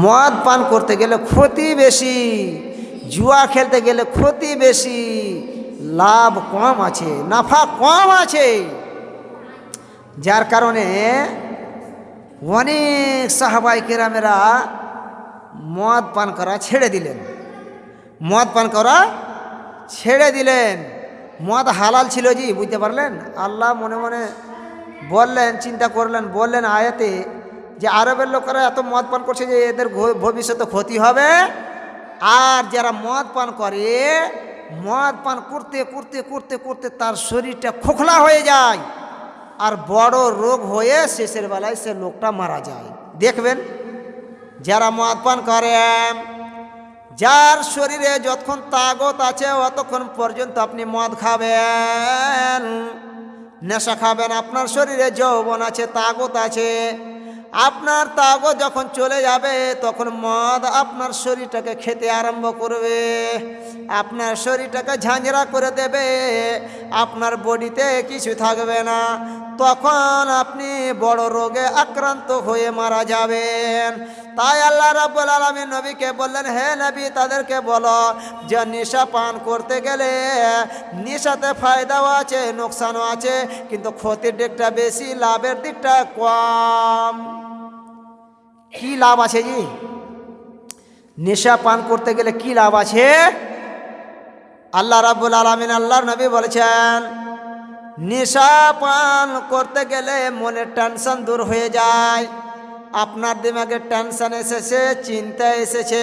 মদ পান করতে গেলে ক্ষতি বেশি, জুয়া খেলতে গেলে ক্ষতি বেশি, লাভ কম আছে, নাফা কম আছে। যার কারণে অনেক সাহাবায়ে কেরামেরা মদ পান করা ছেড়ে দিলেন, মদ পান করা ছেড়ে দিলেন। মদ হালাল ছিল জি, বুঝতে পারলেন? আল্লাহ মনে মনে বললেন, চিন্তা করলেন, বললেন আয়াতে যে আরবের লোকেরা এত মদ পান করছে যে এদের ভবিষ্যতে ক্ষতি হবে। আর যারা মদ পান করে, মদ পান করতে করতে করতে করতে তার শরীরটা খোখলা হয়ে যায় আর বড় রোগ হয়ে শেষের বেলায় সে লোকটা মারা যায়। দেখবেন যারা মদ পান করে, যার শরীরে যতক্ষণ তাগত আছে অতক্ষণ পর্যন্ত আপনি মদ খাবেন, নেশা খাবেন। আপনার শরীরে যৌবন আছে, তাগত আছে। আপনার তাগত যখন চলে যাবে তখন মদ আপনার শরীরটাকে খেতে আরম্ভ করবে, আপনার শরীরটাকে ঝাঁঝরা করে দেবে, আপনার বডিতে কিছু থাকবে না। তখন আপনি বড় রোগে আক্রান্ত হয়ে মারা যাবেন। তাই আল্লাহ রাব্বুল আলামিন নবীকে বললেন, হে নবী তাদেরকে বলো যে নেশা পান করতে গেলে নেশাতে ফায়দাও আছে, নোকসানও আছে, কিন্তু ক্ষতির দিকটা বেশি, লাভের দিকটা কম। কি লাভ আছে জি? নেশা পান করতে গেলে কি লাভ আছে? আল্লাহ রাব্বুল আলামিন, আল্লাহর নবী বলেছেন, নেশা পান করতে গেলে মনের টেনশন দূর হয়ে যায়। আপনার দিমাগে টেনশন এসেছে, চিন্তা এসেছে,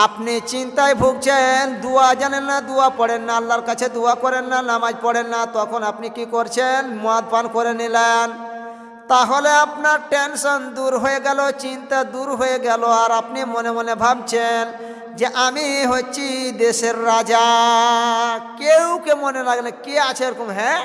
আপনি চিন্তায় ভুগছেন, দোয়া জানেন না, দোয়া পড়েন না, আল্লাহর কাছে দোয়া করেন না, নামাজ পড়েন না, তখন আপনি কি করছেন? মদ পান করে নিলেন। তাহলে আপনার টেনশন দূর হয়ে গেল, চিন্তা দূর হয়ে গেল, আর আপনি মনে মনে ভাবছেন যে আমি হচ্ছি দেশের রাজা। কেউ কে মনে লাগলে কে আছে এরকম? হ্যাঁ,